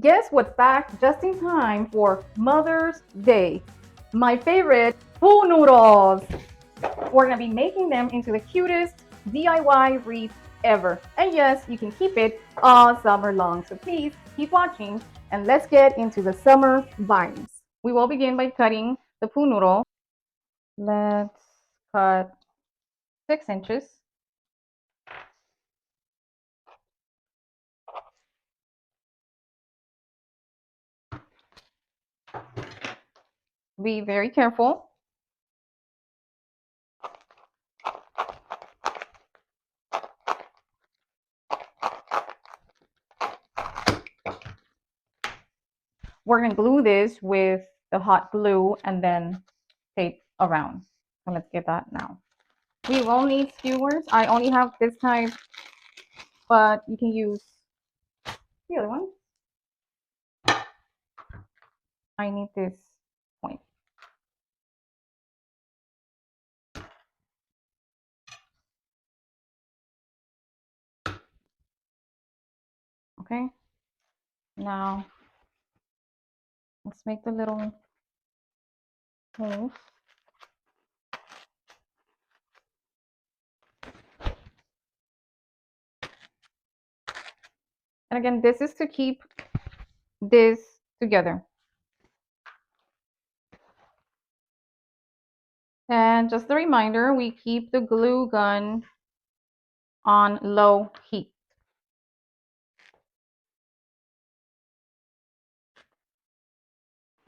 Guess what's back just in time for Mother's Day? My favorite pool noodles. We're gonna be making them into the cutest DIY wreath ever. And yes, you can keep it all summer long. So please keep watching and let's get into the summer vibes. We will begin by cutting the pool noodle. Let's cut 6 inches. Be very careful. We're gonna glue this with the hot glue and then tape around. So let's get that now. We will need skewers. I only have this type, but you can use the other one. I need this point. Okay. Now let's make the little holes. And again, this is to keep this together. And just a reminder, we keep the glue gun on low heat.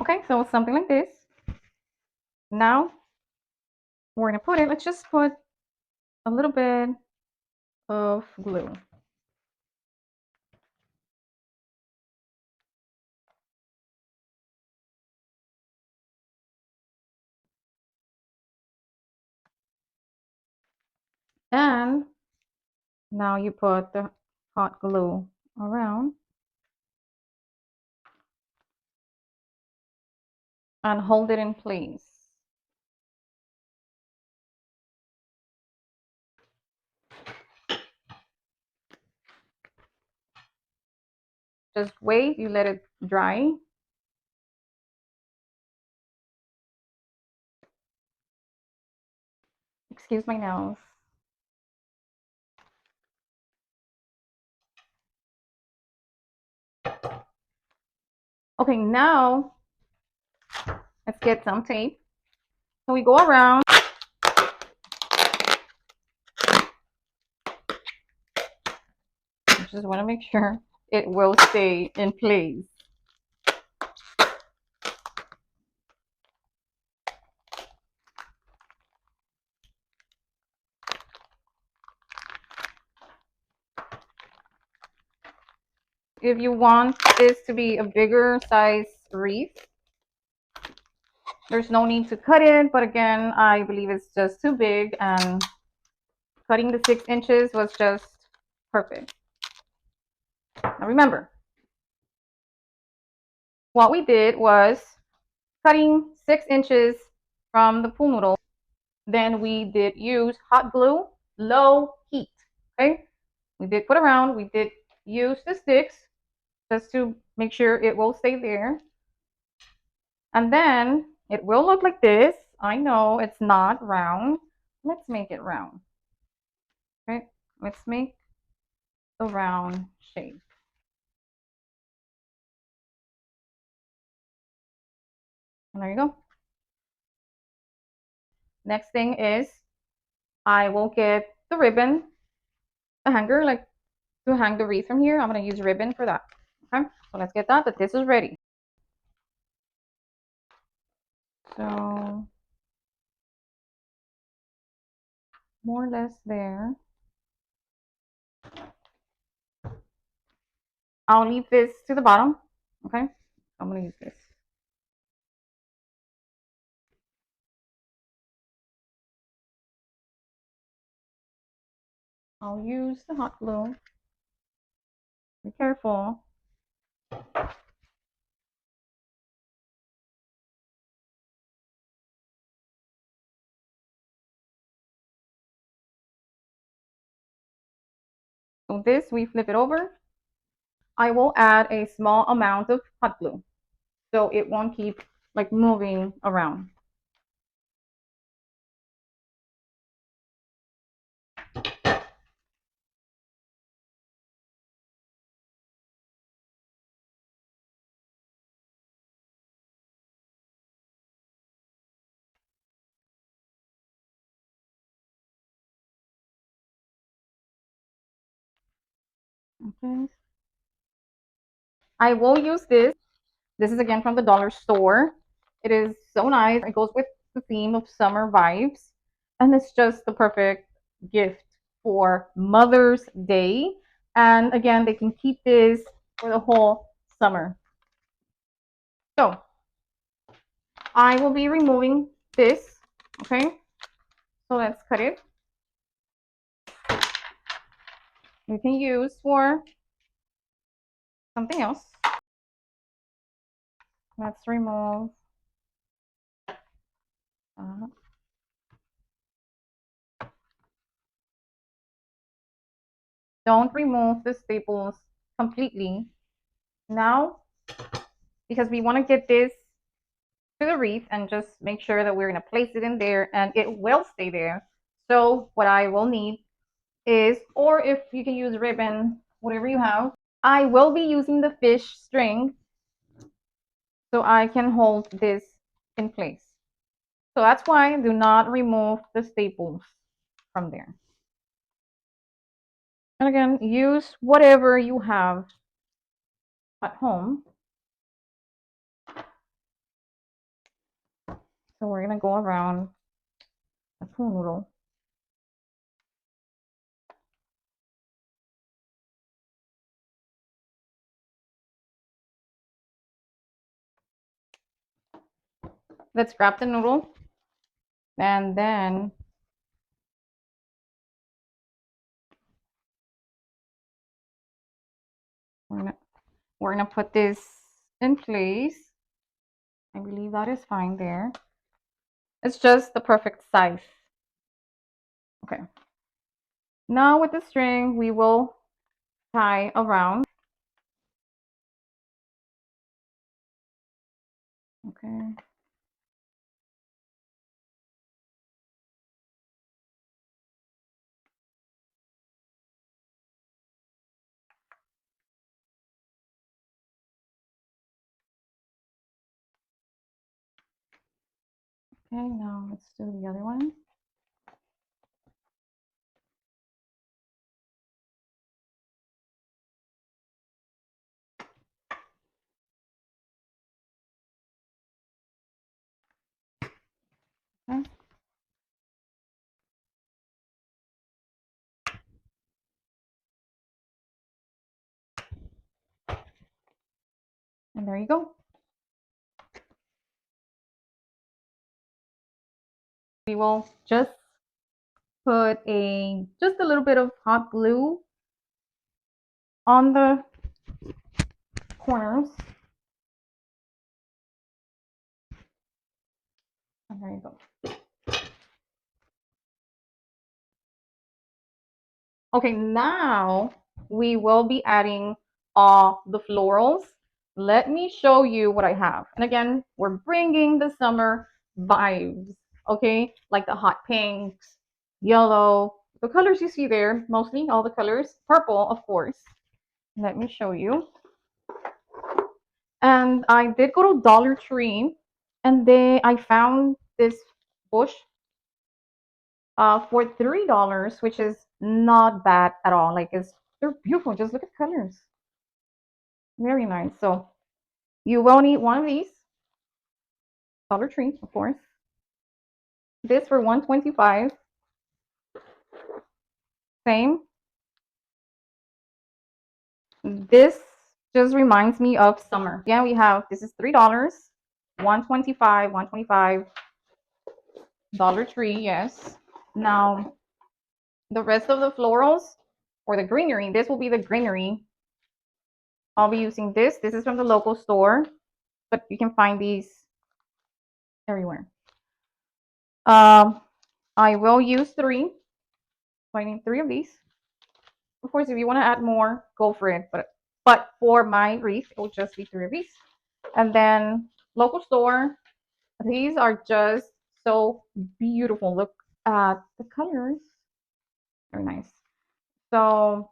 Okay, so something like this. Now we're gonna put it, let's just put a little bit of glue. And now you put the hot glue around and hold it in place. Just wait, you let it dry. Excuse my nails. Okay, now let's get some tape. So we go around. I just want to make sure it will stay in place. If you want this to be a bigger size wreath, there's no need to cut it, but again, I believe it's just too big and cutting the 6 inches was just perfect. Now remember, what we did was cutting 6 inches from the pool noodle. Then we did use hot glue, low heat, okay? We did put around, we did use the sticks just to make sure it will stay there. And then it will look like this. I know it's not round. Let's make it round. Okay, let's make a round shape. And there you go. Next thing is I will get the ribbon, the hanger, like to hang the wreath from here. I'm going to use ribbon for that. Okay, so let's get that, but this is ready. So more or less there. I'll leave this to the bottom. Okay, I'm going to use this. I'll use the hot glue. Be careful. So this, we flip it over I will add a small amount of hot glue so it won't keep like moving around. Okay. I will use this. This is again from the dollar store. It is so nice. It goes with the theme of summer vibes. And it's just the perfect gift for Mother's Day. And again, they can keep this for the whole summer. So I will be removing this. Okay. So let's cut it. You can use for something else. Let's remove. Uh, don't remove the staples completely now because we want to get this to the wreath and just make sure that we're going to place it in there and it will stay there. So what I will need is, or if you can use ribbon, whatever you have, I will be using the fish string so I can hold this in place. So that's why do not remove the staples from there. And again, use whatever you have at home. So we're gonna go around a pool noodle. Let's grab the noodle and then we're gonna put this in place. I believe that is fine there. It's just the perfect size. Okay. Now with the string, we will tie around. Okay. Okay, now let's do the other one. Okay. And there you go. We will just put just a little bit of hot glue on the corners. And there you go. Okay, now we will be adding all the florals. Let me show you what I have. And again, we're bringing the summer vibes, okay? Like the hot pinks, yellow, the colors you see there, mostly all the colors, purple, of course. Let me show you. And I did go to Dollar Tree and I found this bush for $3, which is not bad at all. Like they're beautiful. Just look at the colors. Very nice. So you will need one of these. Dollar Tree, of course. This for 125. Same. This just reminds me of summer. Yeah, we have this is $3, 125, 125. Dollar Tree, yes. Now the rest of the florals or the greenery, this will be the greenery. I'll be using this. This is from the local store, but you can find these everywhere. I will use three. So I need three of these. Of course, if you want to add more, go for it. But But for my wreath, it will just be 3 wreaths. And then local store, these are just so beautiful. Look at the colors. Very nice. So,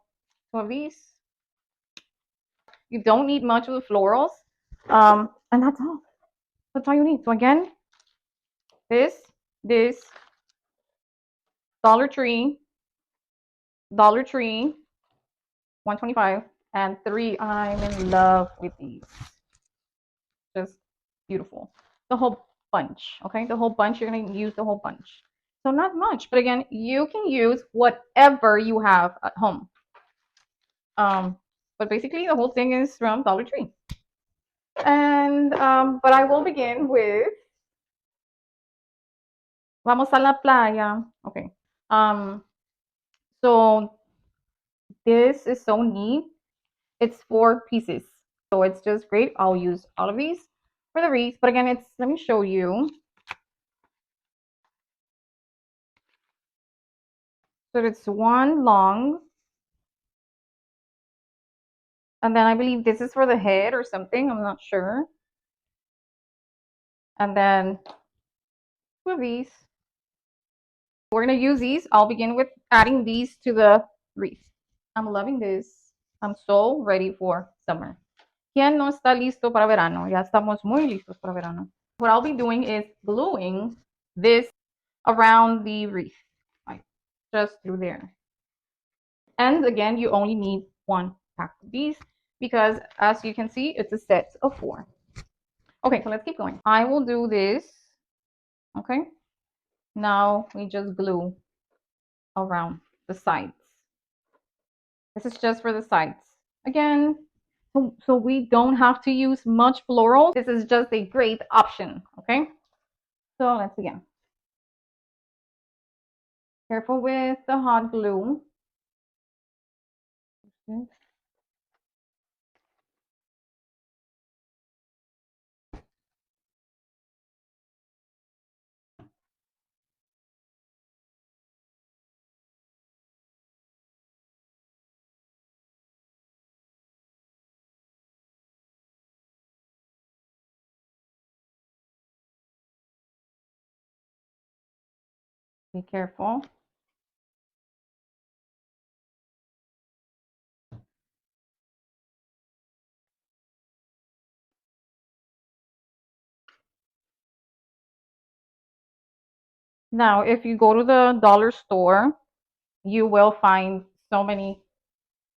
of these, you don't need much of the florals. And that's all. That's all you need. So again, this, this, Dollar Tree, Dollar Tree, 125, and 3. I'm in love with these. Just beautiful. The whole bunch, okay? The whole bunch, you're gonna use the whole bunch. So not much, but again, you can use whatever you have at home. But basically the whole thing is from Dollar Tree. And but I will begin with Vamos a la playa. Okay. So this is so neat. It's 4 pieces. So it's just great. I'll use all of these for the wreath. But again, it's let me show you. So it's one long. And then I believe this is for the head or something. I'm not sure. And then 2 of these. We're going to use these. I'll begin with adding these to the wreath. I'm loving this. I'm so ready for summer. ¿Quién no está listo para verano? Ya estamos muy listos para verano. What I'll be doing is gluing this around the wreath, like just through there. And again, you only need 1 pack of these because as you can see, it's a set of 4. Okay, so let's keep going. I will do this. Okay. Now we just glue around the sides. This is just for the sides. Again, so we don't have to use much floral. This is just a great option. Okay. So let's begin. Careful with the hot glue. Okay. Be careful. Now, if you go to the dollar store, you will find so many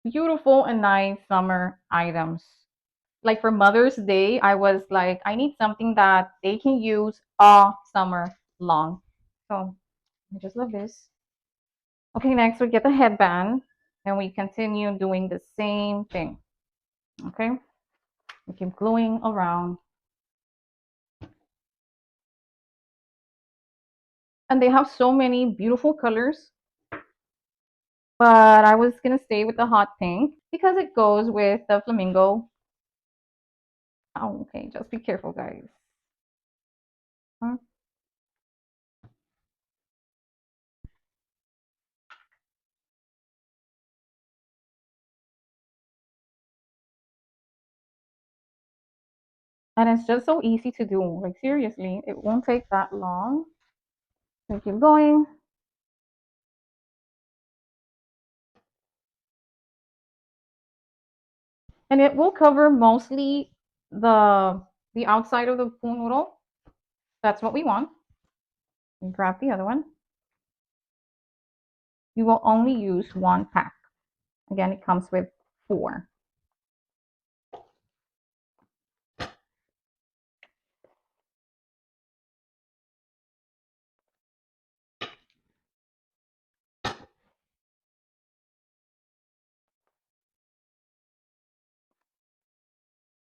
beautiful and nice summer items. Like for Mother's Day, I was like, I need something that they can use all summer long. So I just love this. Okay, next we get the headband and we continue doing the same thing. Okay, we keep gluing around. And they have so many beautiful colors. But I was gonna stay with the hot pink because it goes with the flamingo. Oh, okay, just be careful, guys. Huh? And it's just so easy to do. Like seriously, it won't take that long. So keep going. And it will cover mostly the outside of the pool noodle. That's what we want. And grab the other one. You will only use 1 pack. Again, it comes with 4.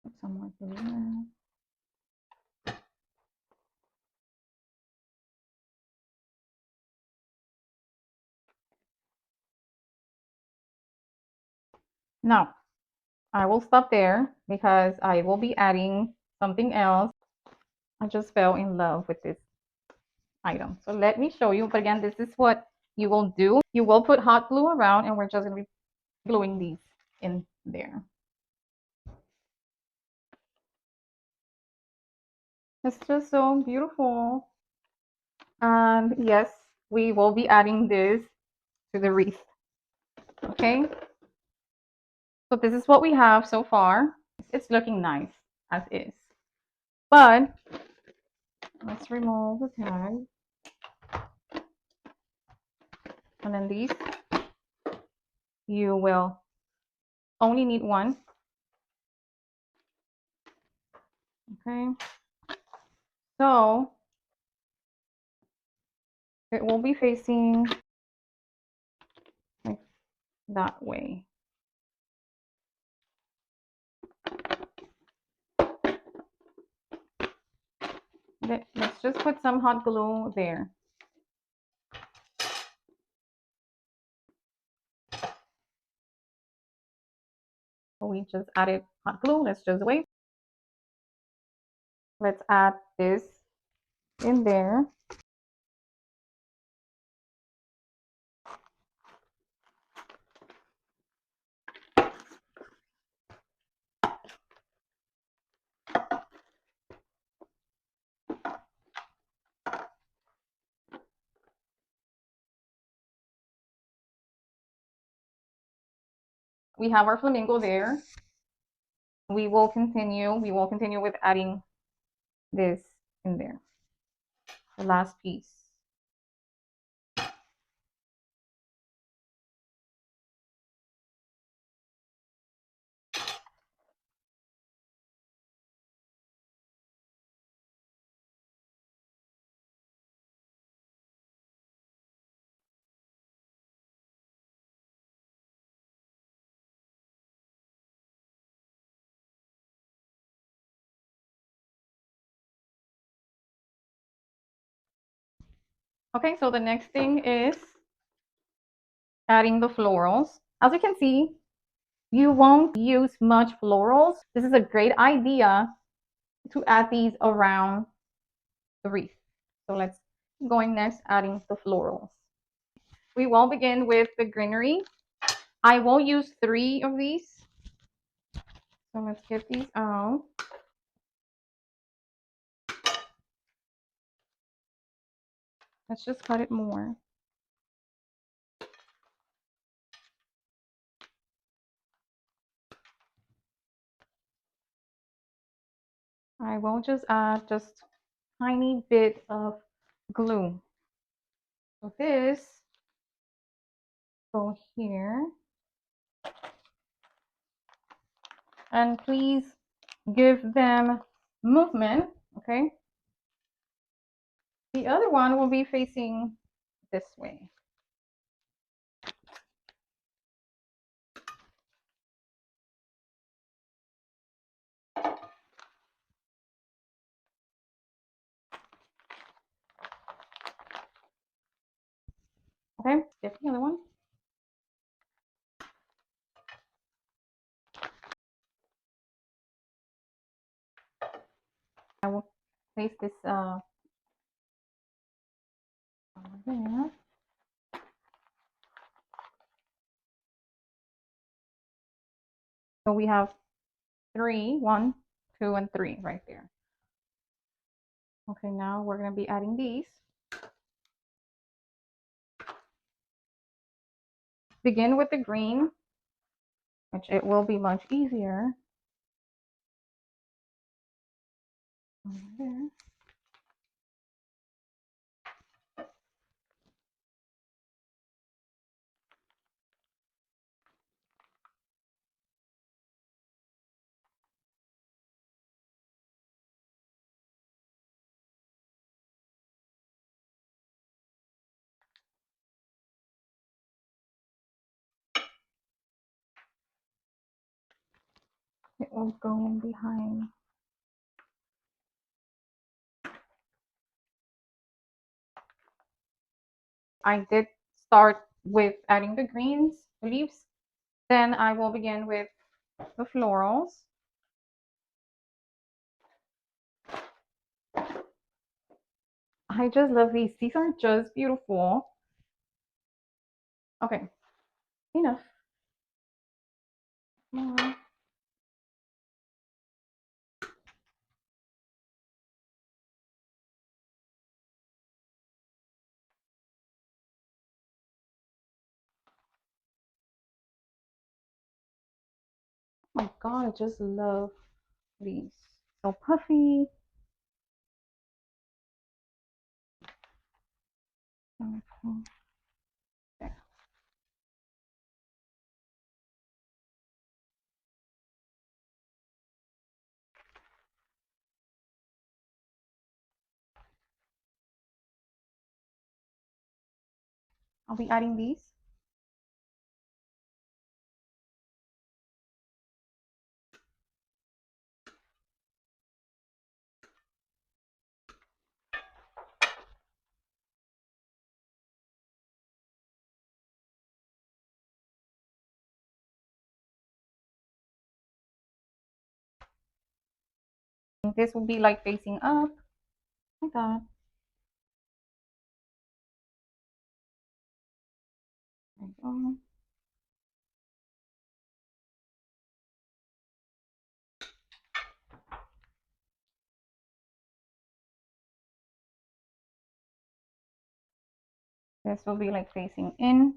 Put some more there. Now, I will stop there because I will be adding something else. I just fell in love with this item. So let me show you. But again, this is what you will do. You will put hot glue around and we're just going to be gluing these in there. It's just so beautiful. And yes, we will be adding this to the wreath. Okay, so this is what we have so far. It's looking nice as is. But let's remove the tag. And then these, you will only need one. Okay, so it will be facing like that way. Let's just put some hot glue there. So we just added hot glue. Let's just wait. Let's add this in there. We have our flamingo there. We will continue with adding this in there, the last piece. Okay, so the next thing is adding the florals. As you can see, you won't use much florals. This is a great idea to add these around the wreath. So let's keep going next, adding the florals. We will begin with the greenery. I will use 3 of these. So let's get these out. Let's just cut it more. I will just add just tiny bit of glue. So this go here. And please give them movement, okay? The other one will be facing this way. Okay, get the other one. I will place this over there. So we have 3, 1, 2, and 3 right there. Okay, now we're gonna be adding these. Begin with the green, which it will be much easier. Over there. It will go in behind. I did start with adding the greens, the leaves. Then I will begin with the florals. I just love these. These are just beautiful. Okay, enough. More. Oh my God, I just love these. So puffy. Mhm. There. I'll be adding these. This will be like facing up, like that. There you go. This will be like facing in.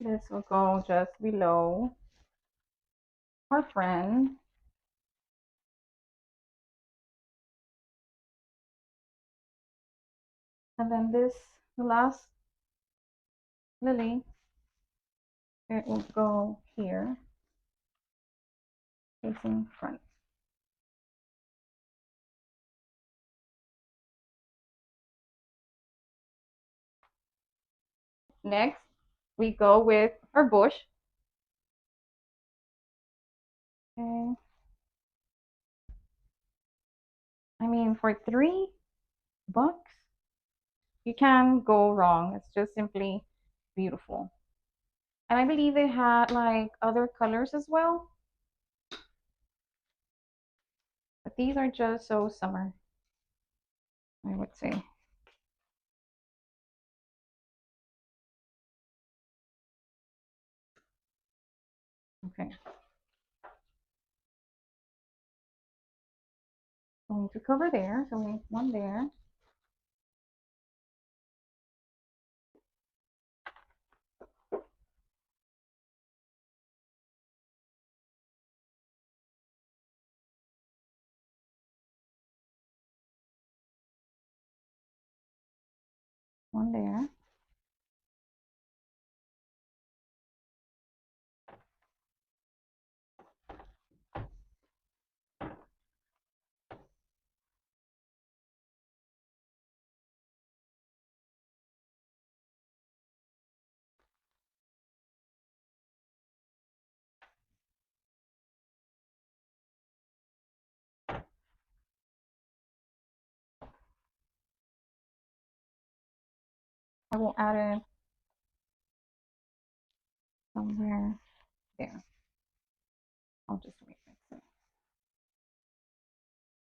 This will go just below our friend. And then this, the last lily, it will go here, facing front. Next, we go with our bush. Okay. I mean, for $3, you can go wrong. It's just simply beautiful. And I believe they had like other colors as well, but these are just so summer, I would say. Okay, going to cover there. So we have one there, one there. I will add it somewhere there. I'll just wait.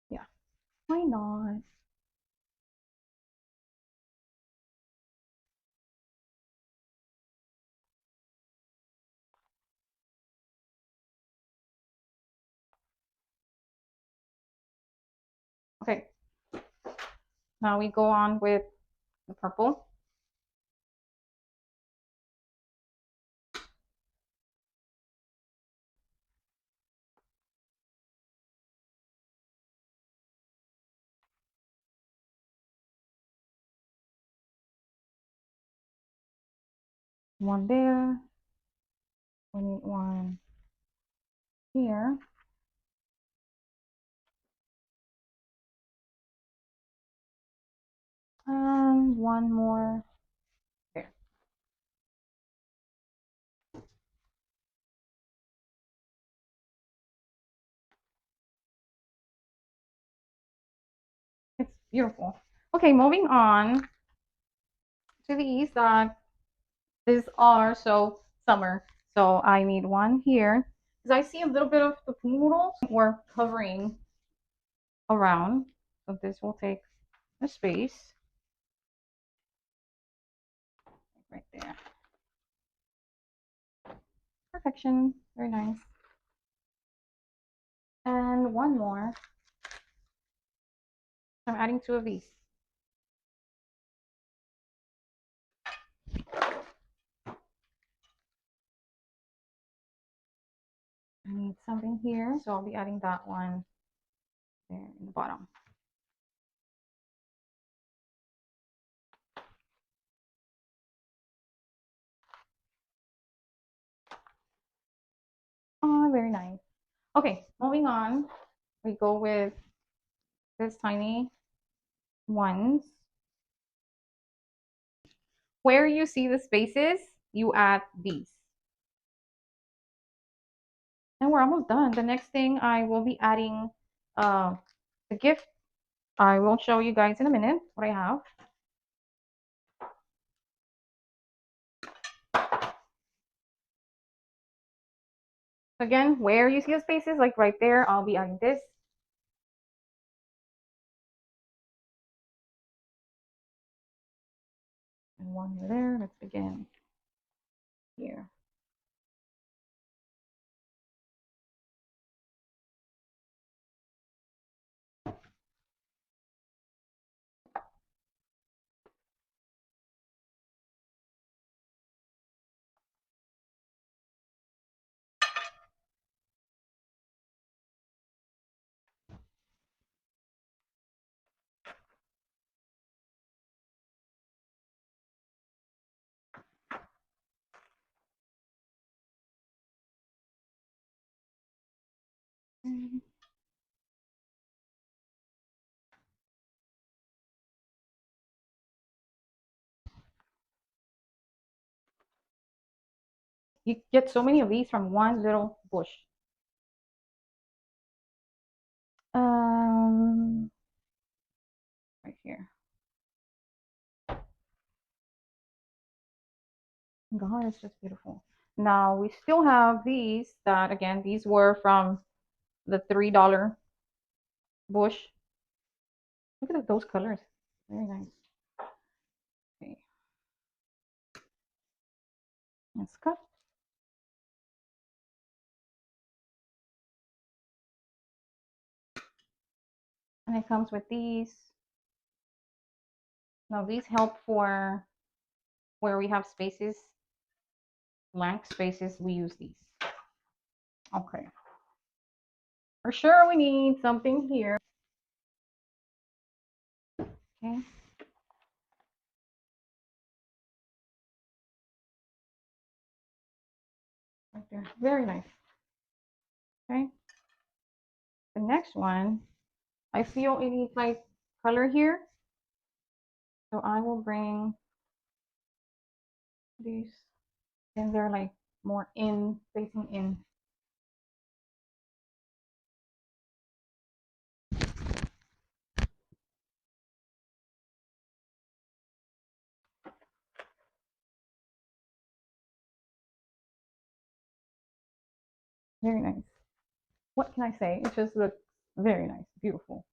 Yeah, why not? Okay, now we go on with the purple. One there. We need one here. And one more there. It's beautiful. Okay, moving on to these that these are so summer. So I need one here because I see a little bit of the noodles we're covering around. So this will take a space right there. Perfection. Very nice. And one more. I'm adding two of these. I need something here, so I'll be adding that one there in the bottom. Oh, very nice. Okay, moving on. We go with this tiny ones. Where you see the spaces, you add these. And we're almost done. The next thing I will be adding the gift. I will show you guys in a minute what I have. Again, where you see the spaces, like right there, I'll be adding this. And one over there. Let's begin here. You get so many of these from one little bush. Right here. God, it's just beautiful. Now we still have these that again, these were from the $3 bush. Look at those colors. Very nice. Okay. Let's cut. And it comes with these. Now these help for where we have spaces, blank spaces, we use these. Okay. For sure we need something here. Okay. Right there. Very nice. Okay. The next one, I feel it needs like color here. So I will bring these, and they're like more in, facing in. Very nice. What can I say? It just looks very nice, beautiful.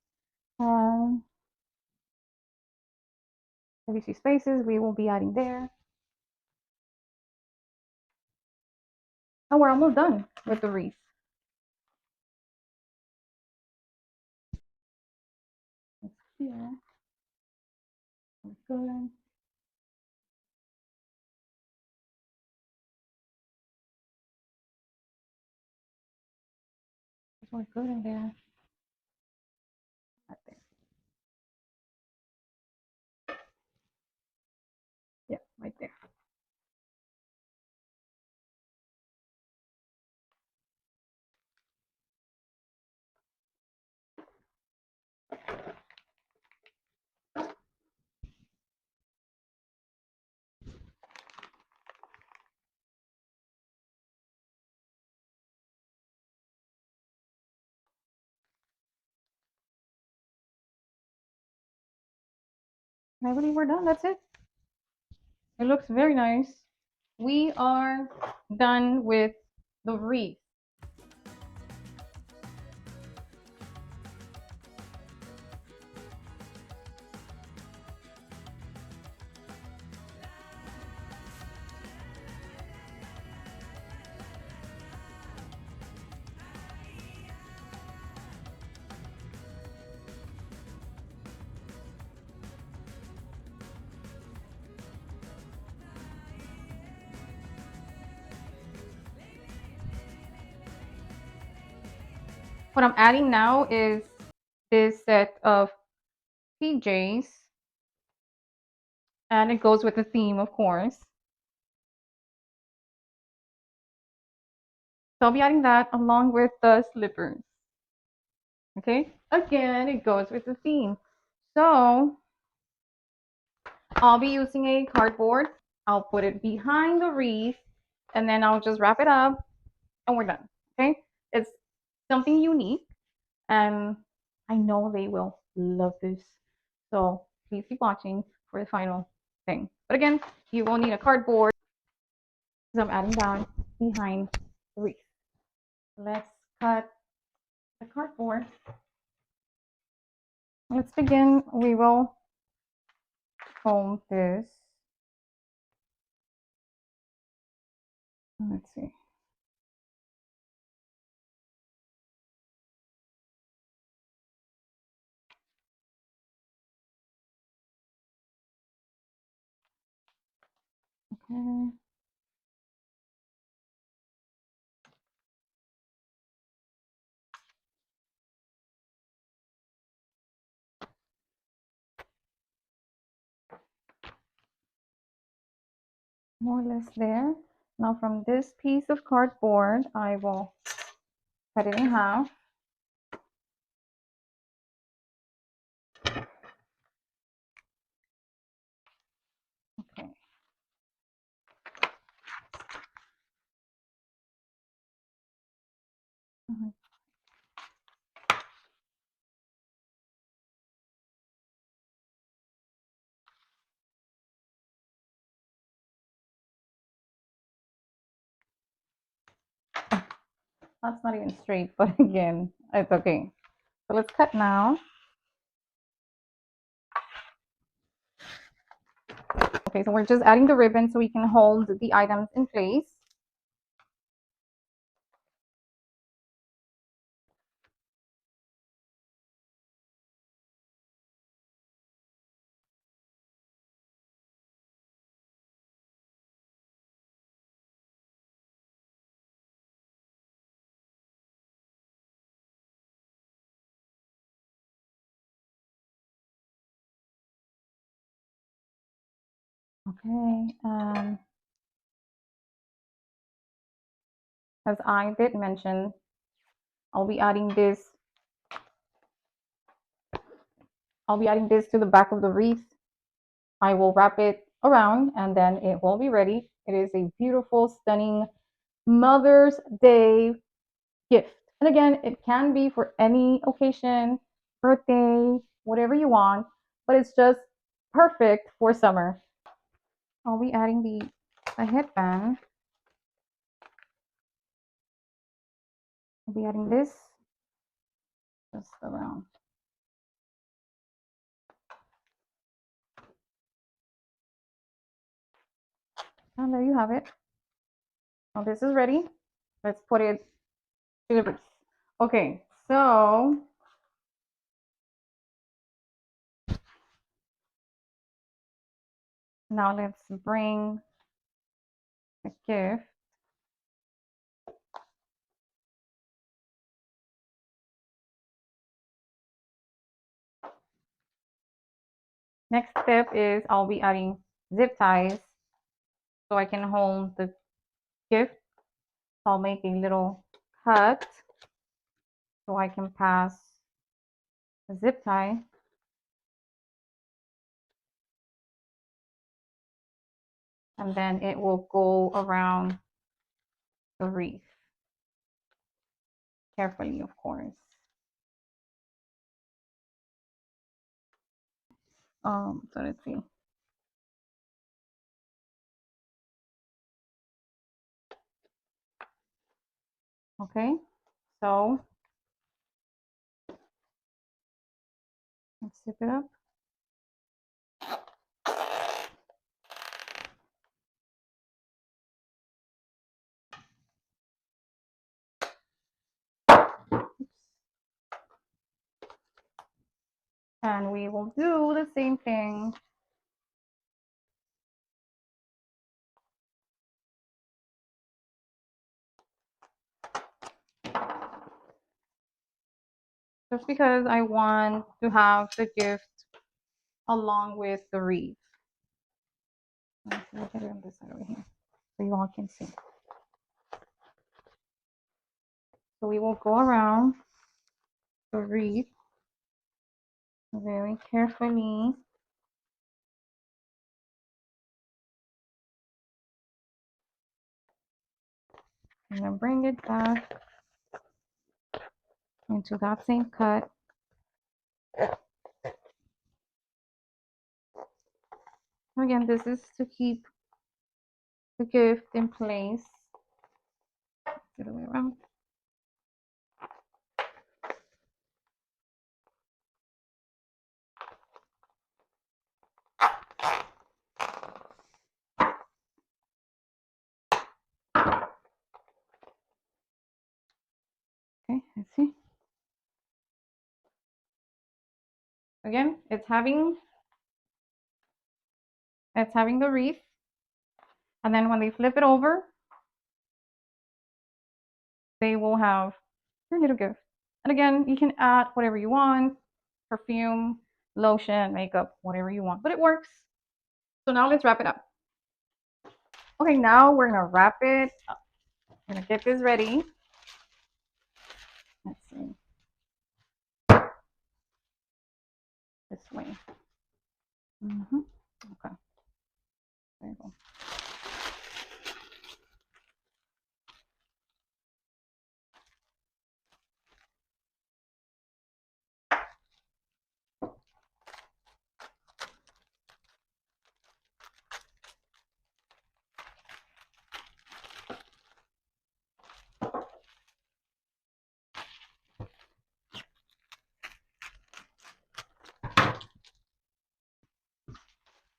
If you see spaces, we will be adding there. And we're almost done with the wreath. It's here. Good. It's more good in there. Right there. Yeah, right there. I believe we're done. That's it. It looks very nice. We are done with the wreath. What I'm adding now is this set of PJs, and it goes with the theme, of course. So I'll be adding that along with the slippers. Okay, again, it goes with the theme. So I'll be using a cardboard. I'll put it behind the wreath, and then I'll just wrap it up, and we're done. Okay, it's something unique, and I know they will love this. So please keep watching for the final thing. But again, you will need a cardboard because I'm adding that behind the wreath. Let's cut the cardboard. Let's begin. We will fold this. Let's see. Okay. More or less there. Now from this piece of cardboard, I will cut it in half. Okay. That's not even straight, but again, it's okay. So let's cut now. Okay, so we're just adding the ribbon so we can hold the items in place. Okay, as I did mention, I'll be adding this. I'll be adding this to the back of the wreath. I will wrap it around and then it will be ready. It is a beautiful, stunning Mother's Day gift. And again, it can be for any occasion, birthday, whatever you want, but it's just perfect for summer. I'll be adding the headband. I'll be adding this just around. And there you have it. Now this is ready. Let's put it to the wreath. Okay, so now let's bring the gift. Next step is I'll be adding zip ties so I can hold the gift. I'll make a little cut so I can pass the zip tie. And then it will go around the wreath. Carefully, of course. So let's see. Okay, so let's zip it up. And we will do the same thing. just because I want to have the gift along with the wreath. Let's see, I can do it on this side over here so you all can see. So we will go around the wreath very carefully. And then bring it back into that same cut. Again, this is to keep the gift in place. The other way around. Okay, let's see. Again, it's having the wreath, and then when they flip it over, they will have your little gift. And again, you can add whatever you want, perfume, lotion, makeup, whatever you want, but it works. So now let's wrap it up. Okay, now we're gonna wrap it up. We're gonna get this ready. Let's see. This way. Okay. There you go.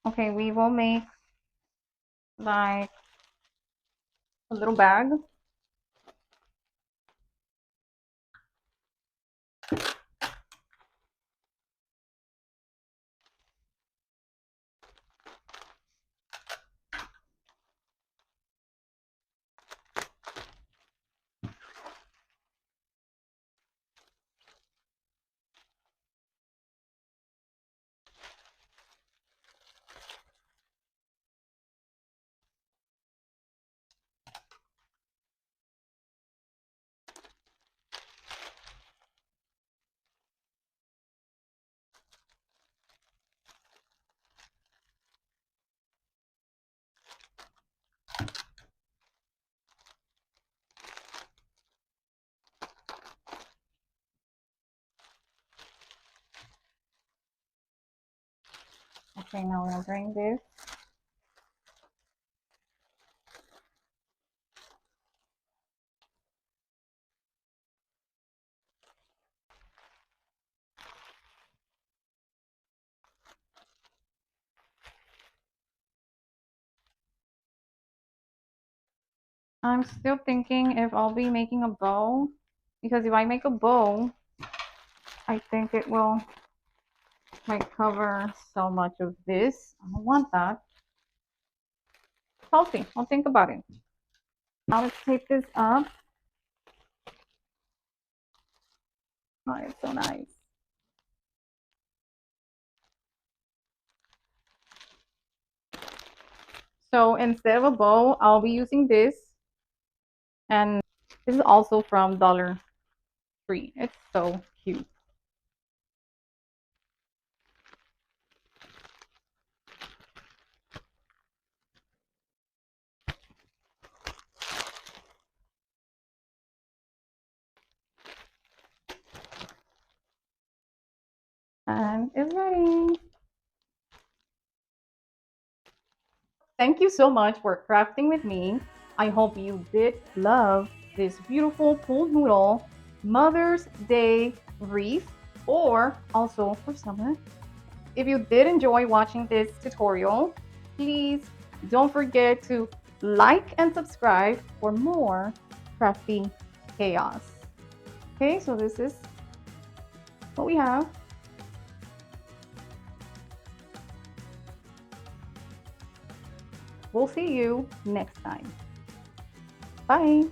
Okay, we will make like a little bag. Okay, now we're gonna bring this. I'm still thinking if I'll be making a bow, because if I make a bow, I think it will like cover so much of this. I don't want that. I'll see. I'll think about it. Now let's tape this up. Oh, it's so nice. So instead of a bow, I'll be using this. And this is also from Dollar Tree. It's so cute. And it's ready. Thank you so much for crafting with me. I hope you did love this beautiful pool noodle Mother's Day wreath, or also for summer. If you did enjoy watching this tutorial, please don't forget to like and subscribe for more crafty chaos. Okay, so this is what we have. We'll see you next time. Bye.